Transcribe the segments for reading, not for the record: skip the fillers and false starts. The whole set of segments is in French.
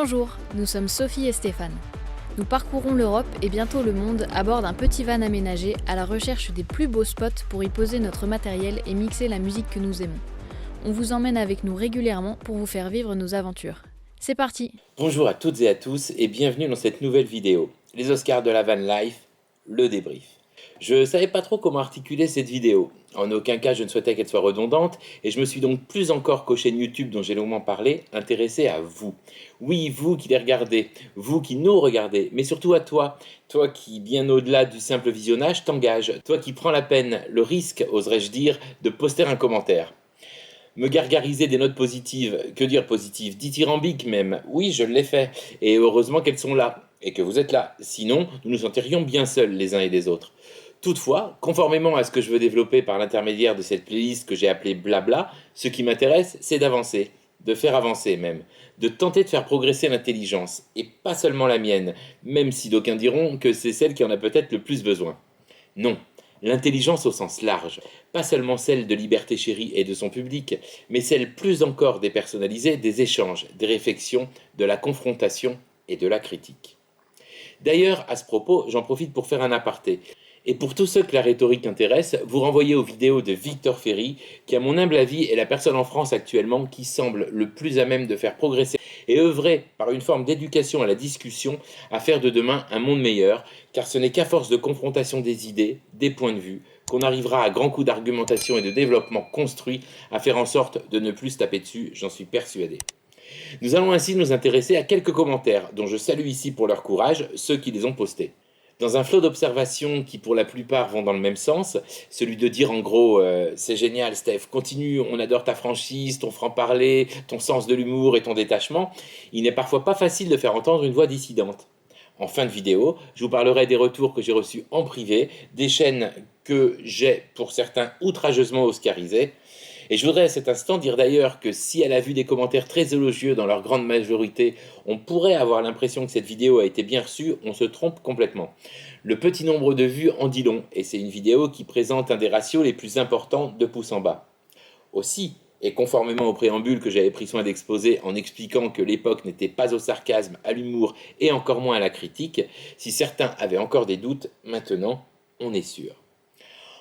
Bonjour, nous sommes Sophie et Stéphane. Nous parcourons l'Europe et bientôt le monde à bord d'un petit van aménagé à la recherche des plus beaux spots pour y poser notre matériel et mixer la musique que nous aimons. On vous emmène avec nous régulièrement pour vous faire vivre nos aventures. C'est parti! Bonjour à toutes et à tous et bienvenue dans cette nouvelle vidéo. Les Oscars de la van life, le débrief. Je savais pas trop comment articuler cette vidéo. En aucun cas je ne souhaitais qu'elle soit redondante et je me suis donc plus encore qu'aux chaînes YouTube dont j'ai longuement parlé, intéressé à vous. Oui, vous qui les regardez, vous qui nous regardez, mais surtout à toi. Toi qui, bien au-delà du simple visionnage, t'engage. Toi qui prends la peine, le risque, oserais-je dire, de poster un commentaire. Me gargariser des notes positives, que dire positives, dithyrambiques même, oui je l'ai fait, et heureusement qu'elles sont là, et que vous êtes là, sinon nous nous sentirions bien seuls les uns et les autres. Toutefois, conformément à ce que je veux développer par l'intermédiaire de cette playlist que j'ai appelée Blabla, ce qui m'intéresse c'est d'avancer, de faire avancer même, de tenter de faire progresser l'intelligence, et pas seulement la mienne, même si d'aucuns diront que c'est celle qui en a peut-être le plus besoin. Non. L'intelligence au sens large, pas seulement celle de Liberté Chérie et de son public, mais celle plus encore dépersonnalisée des échanges, des réflexions, de la confrontation et de la critique. D'ailleurs, à ce propos, j'en profite pour faire un aparté. Et pour tous ceux que la rhétorique intéresse, vous renvoyez aux vidéos de Victor Ferry, qui à mon humble avis est la personne en France actuellement qui semble le plus à même de faire progresser et œuvrer par une forme d'éducation à la discussion à faire de demain un monde meilleur, car ce n'est qu'à force de confrontation des idées, des points de vue, qu'on arrivera à grands coups d'argumentation et de développement construit à faire en sorte de ne plus se taper dessus, j'en suis persuadé. Nous allons ainsi nous intéresser à quelques commentaires, dont je salue ici pour leur courage ceux qui les ont postés. Dans un flot d'observations qui pour la plupart vont dans le même sens, celui de dire en gros c'est génial Steph, continue, on adore ta franchise, ton franc-parler, ton sens de l'humour et ton détachement, il n'est parfois pas facile de faire entendre une voix dissidente. En fin de vidéo, je vous parlerai des retours que j'ai reçus en privé, des chaînes que j'ai pour certains outrageusement oscarisées. Et je voudrais à cet instant dire d'ailleurs que si elle a vu des commentaires très élogieux dans leur grande majorité, on pourrait avoir l'impression que cette vidéo a été bien reçue, on se trompe complètement. Le petit nombre de vues en dit long, et c'est une vidéo qui présente un des ratios les plus importants de pouces en bas. Aussi, et conformément au préambule que j'avais pris soin d'exposer en expliquant que l'époque n'était pas au sarcasme, à l'humour et encore moins à la critique, si certains avaient encore des doutes, maintenant, on est sûr.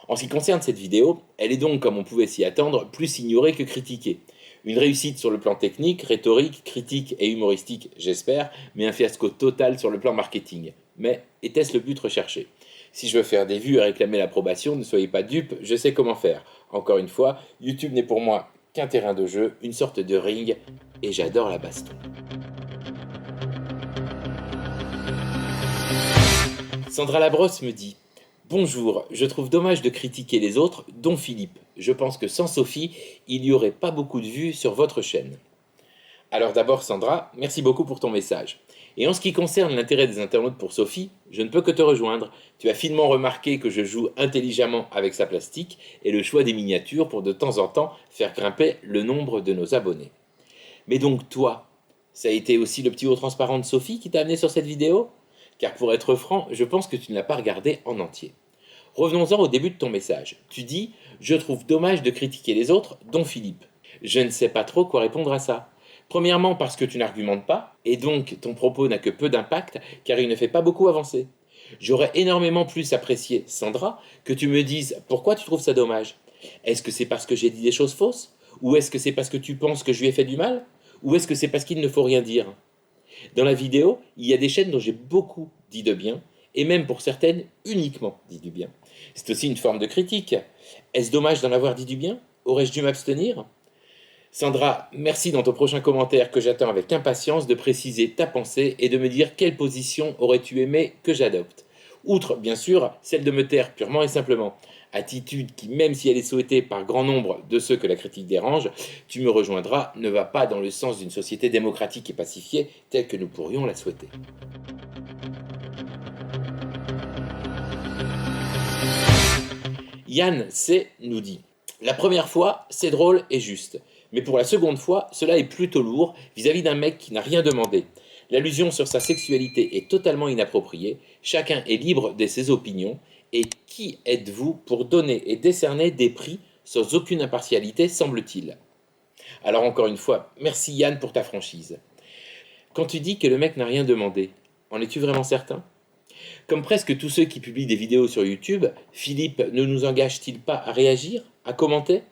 En ce qui concerne cette vidéo, elle est donc, comme on pouvait s'y attendre, plus ignorée que critiquée. Une réussite sur le plan technique, rhétorique, critique et humoristique, j'espère, mais un fiasco total sur le plan marketing. Mais était-ce le but recherché ? Si je veux faire des vues et réclamer l'approbation, ne soyez pas dupes, je sais comment faire. Encore une fois, YouTube n'est pour moi qu'un terrain de jeu, une sorte de ring, et j'adore la baston. Sandra Labrosse me dit: bonjour, je trouve dommage de critiquer les autres, dont Philippe. Je pense que sans Sophie, il n'y aurait pas beaucoup de vues sur votre chaîne. Alors d'abord Sandra, merci beaucoup pour ton message. Et en ce qui concerne l'intérêt des internautes pour Sophie, je ne peux que te rejoindre. Tu as finement remarqué que je joue intelligemment avec sa plastique et le choix des miniatures pour de temps en temps faire grimper le nombre de nos abonnés. Mais donc toi, ça a été aussi le petit haut transparent de Sophie qui t'a amené sur cette vidéo ? Car pour être franc, je pense que tu ne l'as pas regardé en entier. Revenons-en au début de ton message. Tu dis « Je trouve dommage de critiquer les autres, dont Philippe ». Je ne sais pas trop quoi répondre à ça. Premièrement parce que tu n'argumentes pas, et donc ton propos n'a que peu d'impact, car il ne fait pas beaucoup avancer. J'aurais énormément plus apprécié, Sandra, que tu me dises « Pourquoi tu trouves ça dommage ? Est-ce que c'est parce que j'ai dit des choses fausses ? Ou est-ce que c'est parce que tu penses que je lui ai fait du mal ? Ou est-ce que c'est parce qu'il ne faut rien dire ? Dans la vidéo, il y a des chaînes dont j'ai beaucoup dit de bien, et même pour certaines, uniquement dit du bien. C'est aussi une forme de critique. Est-ce dommage d'en avoir dit du bien ? Aurais-je dû m'abstenir ? Sandra, merci dans ton prochain commentaire que j'attends avec impatience de préciser ta pensée et de me dire quelle position aurais-tu aimé que j'adopte. Outre, bien sûr, celle de me taire purement et simplement. Attitude qui, même si elle est souhaitée par grand nombre de ceux que la critique dérange, tu me rejoindras, ne va pas dans le sens d'une société démocratique et pacifiée telle que nous pourrions la souhaiter. Yann C. nous dit « La première fois, c'est drôle et juste. Mais pour la seconde fois, cela est plutôt lourd vis-à-vis d'un mec qui n'a rien demandé. L'allusion sur sa sexualité est totalement inappropriée. Chacun est libre de ses opinions. Et qui êtes-vous pour donner et décerner des prix sans aucune impartialité, semble-t-il ?» Alors encore une fois, merci Yann pour ta franchise. Quand tu dis que le mec n'a rien demandé, en es-tu vraiment certain? Comme presque tous ceux qui publient des vidéos sur YouTube, Philippe ne nous engage-t-il pas à réagir, à commenter?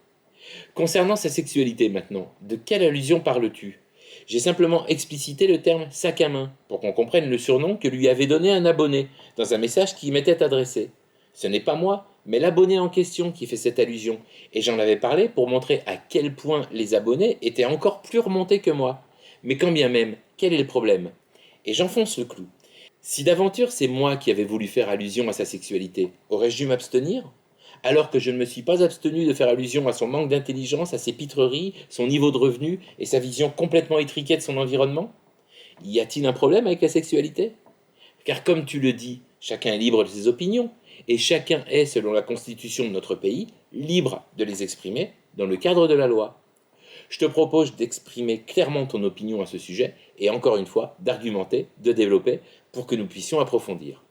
Concernant sa sexualité maintenant, de quelle allusion parles-tu? J'ai simplement explicité le terme sac à main pour qu'on comprenne le surnom que lui avait donné un abonné dans un message qui y m'était adressé. Ce n'est pas moi, mais l'abonné en question qui fait cette allusion, et j'en avais parlé pour montrer à quel point les abonnés étaient encore plus remontés que moi. Mais quand bien même, quel est le problème? Et j'enfonce le clou. Si d'aventure c'est moi qui avais voulu faire allusion à sa sexualité, aurais-je dû m'abstenir? Alors que je ne me suis pas abstenu de faire allusion à son manque d'intelligence, à ses pitreries, son niveau de revenu et sa vision complètement étriquée de son environnement? Y a-t-il un problème avec la sexualité? Car comme tu le dis, chacun est libre de ses opinions, et chacun est, selon la constitution de notre pays, libre de les exprimer dans le cadre de la loi. Je te propose d'exprimer clairement ton opinion à ce sujet, et encore une fois, d'argumenter, de développer, pour que nous puissions approfondir.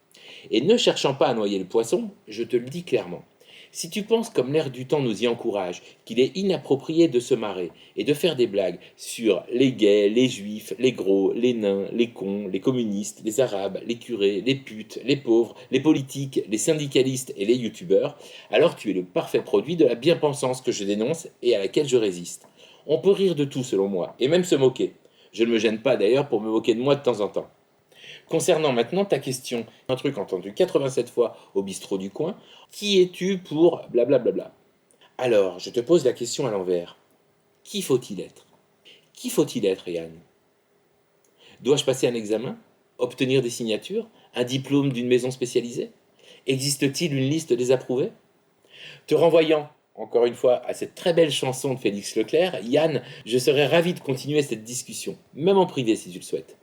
Et ne cherchant pas à noyer le poisson, je te le dis clairement. Si tu penses, comme l'air du temps nous y encourage, qu'il est inapproprié de se marrer et de faire des blagues sur les gays, les juifs, les gros, les nains, les cons, les communistes, les arabes, les curés, les putes, les pauvres, les politiques, les syndicalistes et les youtubeurs, alors tu es le parfait produit de la bien-pensance que je dénonce et à laquelle je résiste. On peut rire de tout selon moi, et même se moquer. Je ne me gêne pas d'ailleurs pour me moquer de moi de temps en temps. Concernant maintenant ta question, un truc entendu 87 fois au bistrot du coin, qui es-tu pour blablabla? Alors, je te pose la question à l'envers. Qui faut-il être? Qui faut-il être, Yann? Dois-je passer un examen? Obtenir des signatures? Un diplôme d'une maison spécialisée? Existe-t-il une liste des approuvés? Te renvoyant, encore une fois, à cette très belle chanson de Félix Leclerc, Yann, je serais ravi de continuer cette discussion, même en privé si tu le souhaites.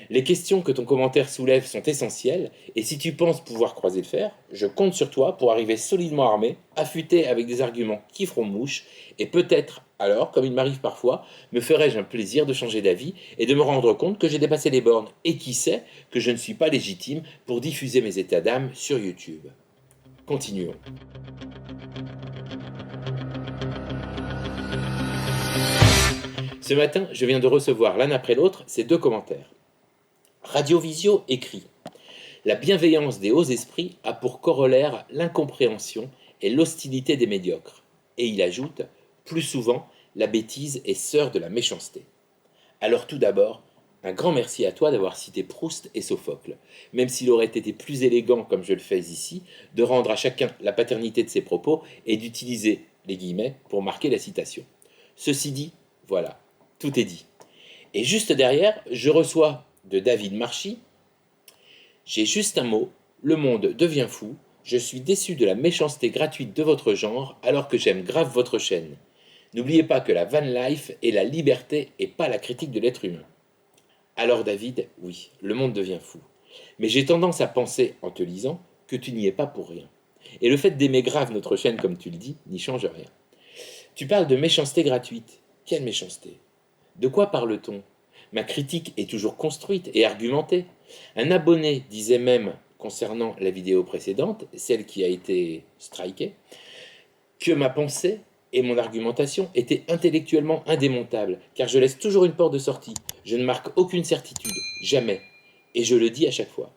Les questions que ton commentaire soulève sont essentielles, et si tu penses pouvoir croiser le fer, je compte sur toi pour arriver solidement armé, affûté avec des arguments qui feront mouche, et peut-être, alors, comme il m'arrive parfois, me ferai-je un plaisir de changer d'avis et de me rendre compte que j'ai dépassé les bornes, et qui sait que je ne suis pas légitime pour diffuser mes états d'âme sur YouTube. Continuons. Ce matin, je viens de recevoir l'un après l'autre ces deux commentaires. Radiovisio écrit « La bienveillance des hauts esprits a pour corollaire l'incompréhension et l'hostilité des médiocres. » Et il ajoute « Plus souvent, la bêtise est sœur de la méchanceté. » Alors tout d'abord, un grand merci à toi d'avoir cité Proust et Sophocle, même s'il aurait été plus élégant, comme je le fais ici, de rendre à chacun la paternité de ses propos et d'utiliser les guillemets pour marquer la citation. Ceci dit, voilà, tout est dit. Et juste derrière, je reçois de David Marchi. J'ai juste un mot, le monde devient fou, je suis déçu de la méchanceté gratuite de votre genre alors que j'aime grave votre chaîne. N'oubliez pas que la van life est la liberté et pas la critique de l'être humain. Alors David, oui, le monde devient fou. Mais j'ai tendance à penser, en te lisant, que tu n'y es pas pour rien. Et le fait d'aimer grave notre chaîne comme tu le dis, n'y change rien. Tu parles de méchanceté gratuite. Quelle méchanceté? De quoi parle-t-on? Ma critique est toujours construite et argumentée. Un abonné disait même, concernant la vidéo précédente, celle qui a été strikée, que ma pensée et mon argumentation étaient intellectuellement indémontables, car je laisse toujours une porte de sortie. Je ne marque aucune certitude, jamais. Et je le dis à chaque fois.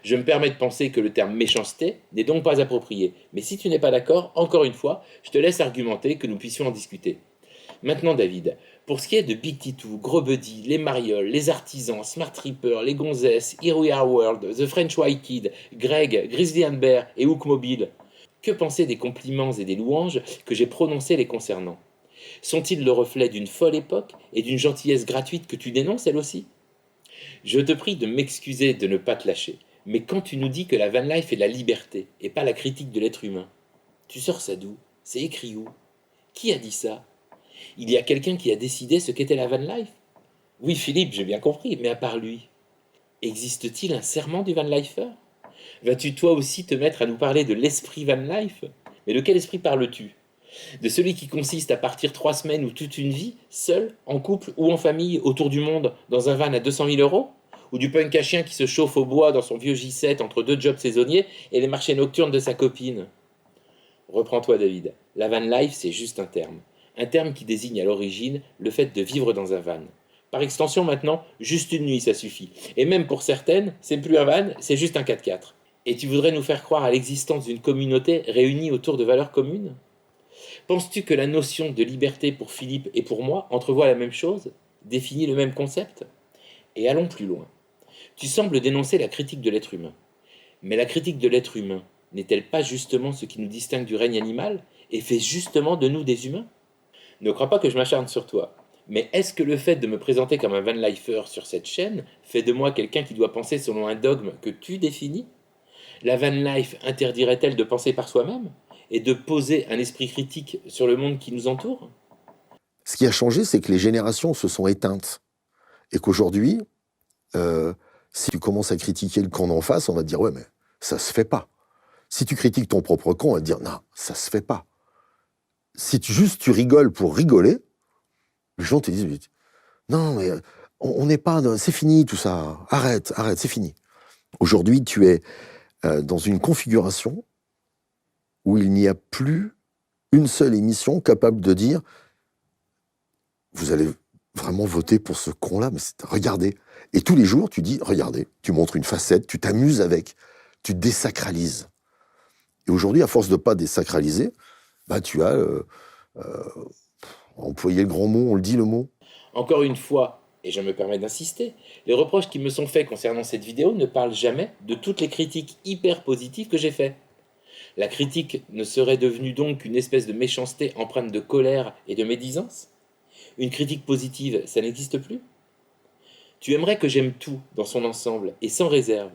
Je me permets de penser que le terme méchanceté n'est donc pas approprié. Mais si tu n'es pas d'accord, encore une fois, je te laisse argumenter, que nous puissions en discuter. Maintenant, David, pour ce qui est de Big Titou, Gros Buddy, les Marioles, les Artisans, Smart Reaper, les Gonzesses, Here We Are World, The French White Kid, Greg, Grizzly and Bear et Hook Mobile, que penser des compliments et des louanges que j'ai prononcés les concernant? Sont-ils le reflet d'une folle époque et d'une gentillesse gratuite que tu dénonces elle aussi? Je te prie de m'excuser de ne pas te lâcher, mais quand tu nous dis que la van life est la liberté et pas la critique de l'être humain, tu sors ça d'où? C'est écrit où? Qui a dit ça? Il y a quelqu'un qui a décidé ce qu'était la van life? Oui, Philippe, j'ai bien compris, mais à part lui, existe-t-il un serment du van lifer? Vas-tu toi aussi te mettre à nous parler de l'esprit van life? Mais de quel esprit parles-tu? De celui qui consiste à partir 3 semaines ou toute une vie, seul, en couple ou en famille, autour du monde, dans un van à 200 000 euros? Ou du punk à chien qui se chauffe au bois dans son vieux J7 entre 2 jobs saisonniers et les marchés nocturnes de sa copine? Reprends-toi, David. La van life, c'est juste un terme. Un terme qui désigne à l'origine le fait de vivre dans un van. Par extension maintenant, juste une nuit ça suffit. Et même pour certaines, c'est plus un van, c'est juste un 4x4. Et tu voudrais nous faire croire à l'existence d'une communauté réunie autour de valeurs communes? Penses-tu que la notion de liberté pour Philippe et pour moi entrevoit la même chose, définit le même concept? Et allons plus loin. Tu sembles dénoncer la critique de l'être humain. Mais la critique de l'être humain n'est-elle pas justement ce qui nous distingue du règne animal et fait justement de nous des humains? Ne crois pas que je m'acharne sur toi. Mais est-ce que le fait de me présenter comme un vanlifer sur cette chaîne fait de moi quelqu'un qui doit penser selon un dogme que tu définis? La van life interdirait-elle de penser par soi-même et de poser un esprit critique sur le monde qui nous entoure? Ce qui a changé, c'est que les générations se sont éteintes. Et qu'aujourd'hui, si tu commences à critiquer le camp d'en face, on va te dire « ouais, mais ça se fait pas ». Si tu critiques ton propre camp, on va te dire « non, ça se fait pas ». Si tu rigoles pour rigoler, les gens te disent « non, mais on n'est pas... c'est fini tout ça, arrête, c'est fini ». Aujourd'hui, tu es dans une configuration où il n'y a plus une seule émission capable de dire « vous allez vraiment voter pour ce con-là, mais regardez ». Et tous les jours, tu dis « regardez », tu montres une facette, tu t'amuses avec, tu désacralises. Et aujourd'hui, à force de ne pas désacraliser, bah, tu as employé le grand mot, on le dit le mot. Encore une fois, et je me permets d'insister, les reproches qui me sont faits concernant cette vidéo ne parlent jamais de toutes les critiques hyper positives que j'ai faites. La critique ne serait devenue donc qu'une espèce de méchanceté empreinte de colère et de médisance? Une critique positive, ça n'existe plus? Tu aimerais que j'aime tout dans son ensemble et sans réserve.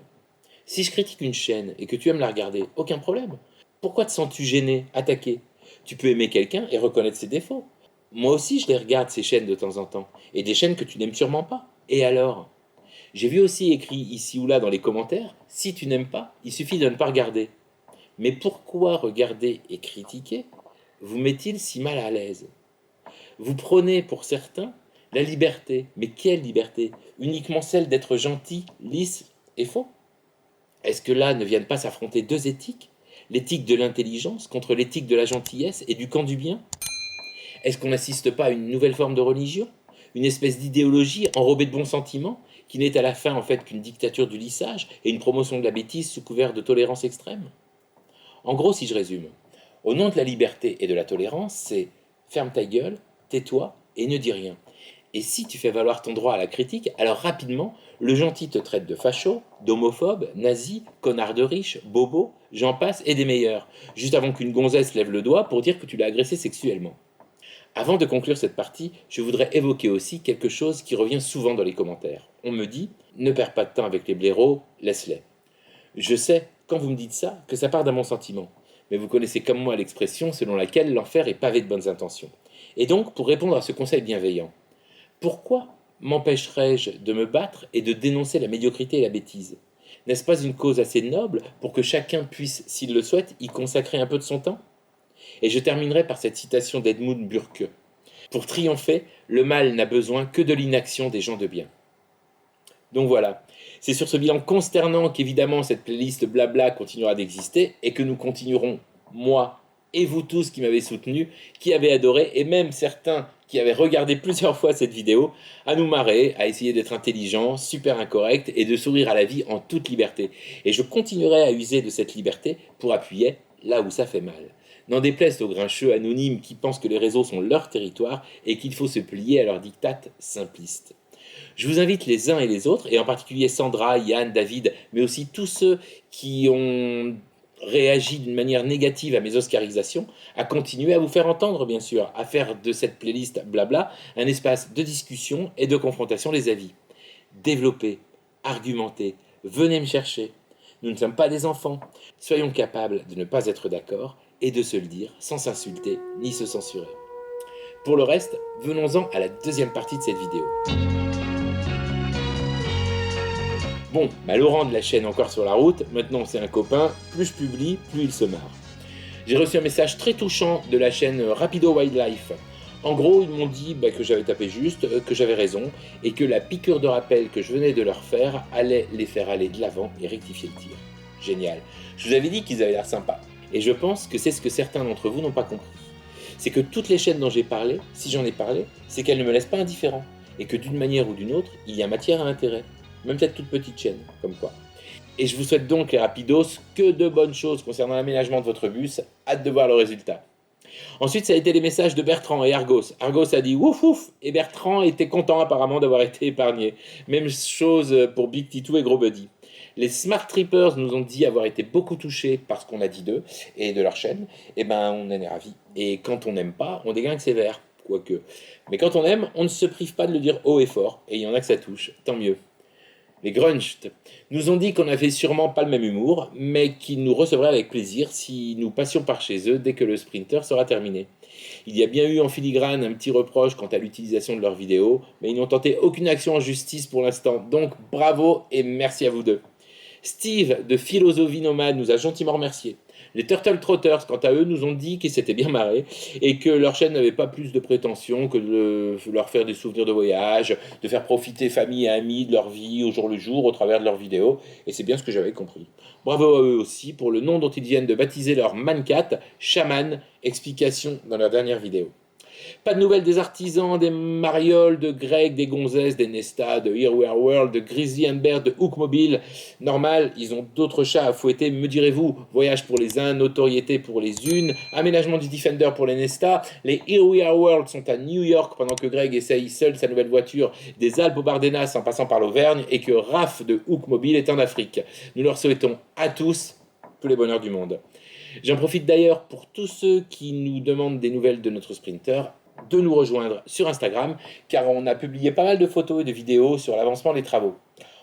Si je critique une chaîne et que tu aimes la regarder, aucun problème. Pourquoi te sens-tu gêné, attaqué? Tu peux aimer quelqu'un et reconnaître ses défauts. Moi aussi je les regarde ces chaînes de temps en temps, et des chaînes que tu n'aimes sûrement pas. Et alors? J'ai vu aussi écrit ici ou là dans les commentaires, si tu n'aimes pas, il suffit de ne pas regarder. Mais pourquoi regarder et critiquer vous met-il si mal à l'aise? Vous prenez pour certains la liberté, mais quelle liberté? Uniquement celle d'être gentil, lisse et faux? Est-ce que là ne viennent pas s'affronter deux éthiques? L'éthique de l'intelligence contre l'éthique de la gentillesse et du camp du bien? Est-ce qu'on n'assiste pas à une nouvelle forme de religion? Une espèce d'idéologie enrobée de bons sentiments, qui n'est à la fin en fait qu'une dictature du lissage et une promotion de la bêtise sous couvert de tolérance extrême? En gros, si je résume, au nom de la liberté et de la tolérance, c'est ferme ta gueule, tais-toi et ne dis rien. Et si tu fais valoir ton droit à la critique, alors rapidement, le gentil te traite de facho, d'homophobe, nazi, connard de riche, bobo, j'en passe et des meilleurs, juste avant qu'une gonzesse lève le doigt pour dire que tu l'as agressé sexuellement. Avant de conclure cette partie, je voudrais évoquer aussi quelque chose qui revient souvent dans les commentaires. On me dit « ne perds pas de temps avec les blaireaux, laisse-les ». Je sais, quand vous me dites ça, que ça part d'un bon sentiment. Mais vous connaissez comme moi l'expression selon laquelle l'enfer est pavé de bonnes intentions. Et donc, pour répondre à ce conseil bienveillant, pourquoi m'empêcherais-je de me battre et de dénoncer la médiocrité et la bêtise? N'est-ce pas une cause assez noble pour que chacun puisse, s'il le souhaite, y consacrer un peu de son temps? Et je terminerai par cette citation d'Edmund Burke. Pour triompher, le mal n'a besoin que de l'inaction des gens de bien. Donc voilà, c'est sur ce bilan consternant qu'évidemment cette playlist blabla continuera d'exister et que nous continuerons, moi et vous tous qui m'avez soutenu, qui avez adoré, et même certains qui avaient regardé plusieurs fois cette vidéo, à nous marrer, à essayer d'être intelligents, super incorrects et de sourire à la vie en toute liberté. Et je continuerai à user de cette liberté pour appuyer là où ça fait mal. N'en déplaise aux grincheux anonymes qui pensent que les réseaux sont leur territoire et qu'il faut se plier à leurs dictats simplistes. Je vous invite les uns et les autres, et en particulier Sandra, Yann, David, mais aussi tous ceux qui ont réagi d'une manière négative à mes oscarisations, à continuer à vous faire entendre, bien sûr, à faire de cette playlist blabla un espace de discussion et de confrontation des avis. Développez, argumentez, venez me chercher. Nous ne sommes pas des enfants. Soyons capables de ne pas être d'accord et de se le dire sans s'insulter ni se censurer. Pour le reste, venons-en à la deuxième partie de cette vidéo. Bon, Laurent de la chaîne Encore sur la route, maintenant c'est un copain, plus je publie, plus il se marre. J'ai reçu un message très touchant de la chaîne Rapido Wildlife. En gros, ils m'ont dit que j'avais tapé juste, que j'avais raison, et que la piqûre de rappel que je venais de leur faire allait les faire aller de l'avant et rectifier le tir. Génial. Je vous avais dit qu'ils avaient l'air sympas. Et je pense que c'est ce que certains d'entre vous n'ont pas compris. C'est que toutes les chaînes dont j'ai parlé, si j'en ai parlé, c'est qu'elles ne me laissent pas indifférent. et que d'une manière ou d'une autre, il y a matière à intérêt. Même peut-être toute petite chaîne, comme quoi. Et je vous souhaite donc, les rapidos, que de bonnes choses concernant l'aménagement de votre bus. Hâte de voir le résultat. Ensuite, ça a été les messages de Bertrand et Argos. Argos a dit ouf ouf, et Bertrand était content apparemment d'avoir été épargné. Même chose pour Big Titou et Gros Buddy. Les Smart Trippers nous ont dit avoir été beaucoup touchés par ce qu'on a dit d'eux et de leur chaîne. Et ben, on en est ravis. Et quand on n'aime pas, on déglingue sévère, quoique. Mais quand on aime, on ne se prive pas de le dire haut et fort. Et il y en a que ça touche, tant mieux. Les Gruncht nous ont dit qu'on n'avait sûrement pas le même humour, mais qu'ils nous recevraient avec plaisir si nous passions par chez eux dès que le Sprinter sera terminé. Il y a bien eu en filigrane un petit reproche quant à l'utilisation de leurs vidéos, mais ils n'ont tenté aucune action en justice pour l'instant, donc bravo et merci à vous deux. Steve de Philosophie Nomade nous a gentiment remerciés. Les Turtle Trotters, quant à eux, nous ont dit qu'ils s'étaient bien marrés et que leur chaîne n'avait pas plus de prétention que de leur faire des souvenirs de voyage, de faire profiter famille et amis de leur vie au jour le jour au travers de leurs vidéos, et c'est bien ce que j'avais compris. Bravo à eux aussi pour le nom dont ils viennent de baptiser leur mancat, Shaman, explication dans leur dernière vidéo. Pas de nouvelles des artisans, des marioles, de Greg, des gonzesses, des Nesta, de Here We Are World, de Grizzly and Bear, de Hook Mobile. Normal, ils ont d'autres chats à fouetter, me direz-vous. Voyage pour les uns, notoriété pour les unes, aménagement du Defender pour les Nesta. Les Here We Are World sont à New York pendant que Greg essaye seul sa nouvelle voiture des Alpes au Bardenas en passant par l'Auvergne et que Raph de Hook Mobile est en Afrique. Nous leur souhaitons à tous les bonheurs du monde. J'en profite d'ailleurs pour tous ceux qui nous demandent des nouvelles de notre Sprinter de nous rejoindre sur Instagram, car on a publié pas mal de photos et de vidéos sur l'avancement des travaux.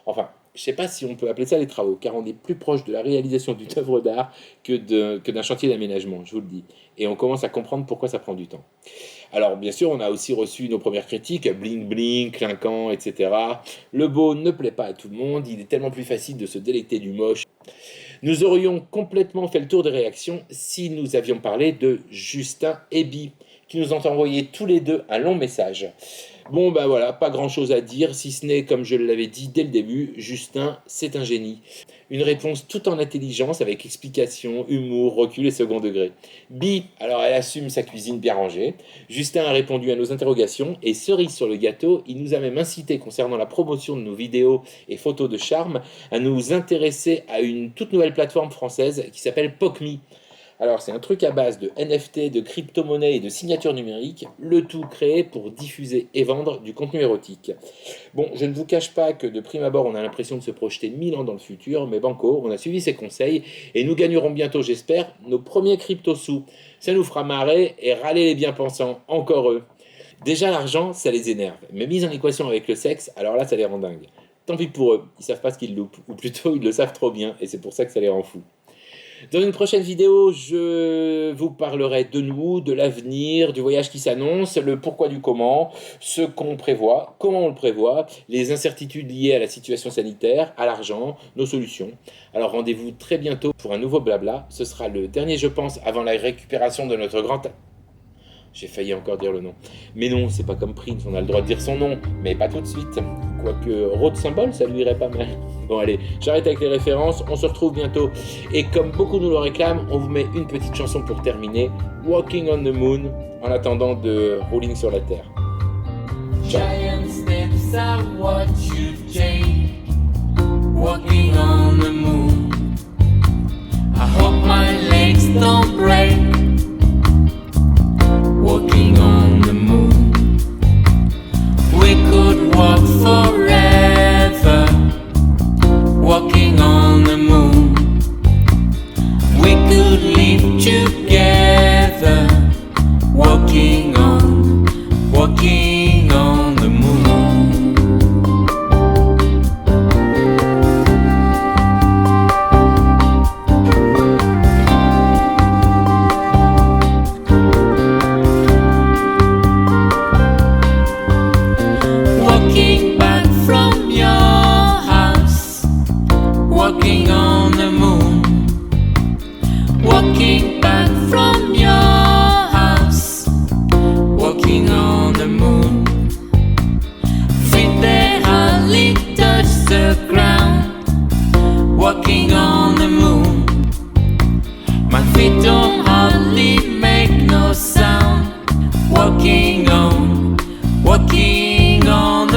Enfin, je ne sais pas si on peut appeler ça des travaux, car on est plus proche de la réalisation d'une œuvre d'art que d'un chantier d'aménagement, je vous le dis. Et on commence à comprendre pourquoi ça prend du temps. Alors, bien sûr, on a aussi reçu nos premières critiques, bling bling, clinquant, etc. Le beau ne plaît pas à tout le monde, il est tellement plus facile de se délecter du moche. Nous aurions complètement fait le tour des réactions si nous avions parlé de Justin et Bi, qui nous ont envoyé tous les deux un long message. Bon ben voilà, pas grand chose à dire, si ce n'est, comme je l'avais dit dès le début, Justin, c'est un génie. Une réponse tout en intelligence, avec explication, humour, recul et second degré. Bi, alors elle assume sa cuisine bien rangée. Justin a répondu à nos interrogations, et cerise sur le gâteau, il nous a même incité, concernant la promotion de nos vidéos et photos de charme, à nous intéresser à une toute nouvelle plateforme française qui s'appelle PocMe. Alors, c'est un truc à base de NFT, de crypto-monnaie et de signatures numériques, le tout créé pour diffuser et vendre du contenu érotique. Bon, je ne vous cache pas que de prime abord, on a l'impression de se projeter 1000 ans dans le futur, mais banco, on a suivi ses conseils et nous gagnerons bientôt, j'espère, nos premiers crypto-sous. Ça nous fera marrer et râler les bien-pensants, encore eux. Déjà, l'argent, ça les énerve, mais mise en équation avec le sexe, alors là, ça les rend dingues. Tant pis pour eux, ils savent pas ce qu'ils loupent, ou plutôt, ils le savent trop bien, et c'est pour ça que ça les rend fous. Dans une prochaine vidéo, je vous parlerai de nous, de l'avenir, du voyage qui s'annonce, le pourquoi du comment, ce qu'on prévoit, comment on le prévoit, les incertitudes liées à la situation sanitaire, à l'argent, nos solutions. Alors rendez-vous très bientôt pour un nouveau blabla. Ce sera le dernier, je pense, avant la récupération de notre grand... J'ai failli encore dire le nom. Mais non, c'est pas comme Prince, on a le droit de dire son nom, mais pas tout de suite. Quoique, Road Symbol, ça lui irait pas mal. Bon allez, j'arrête avec les références, on se retrouve bientôt. Et comme beaucoup nous le réclament, on vous met une petite chanson pour terminer, Walking on the Moon, en attendant de Rolling sur la Terre. Ciao. Giant steps are what you've changed, walking on the moon. I hope my legs don't break. Walking on the moon, we could walk forever. Walking on the moon, we could live together. Walking on the moon. Walking back from your house, walking on the moon. Feet they hardly touch the ground, walking on the moon. My feet don't hardly make no sound, walking on the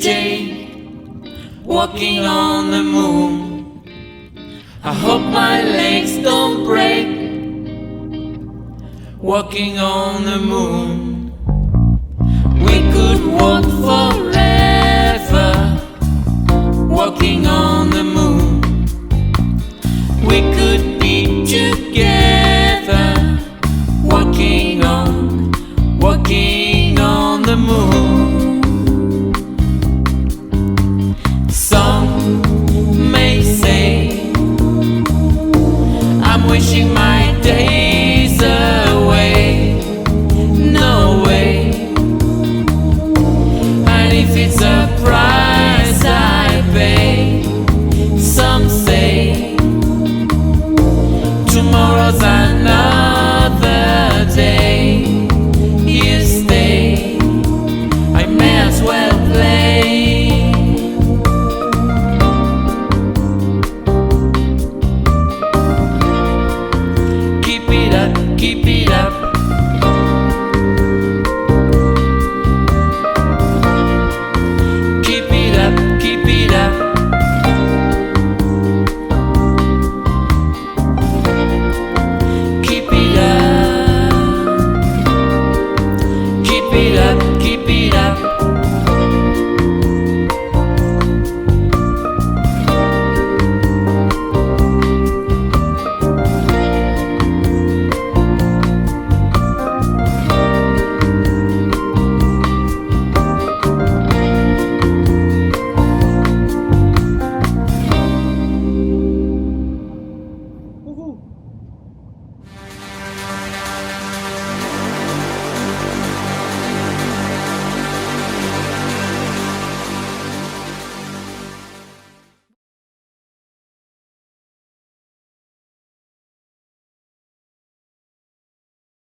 day, walking on the moon. I hope my legs don't break, walking on the moon. We could walk for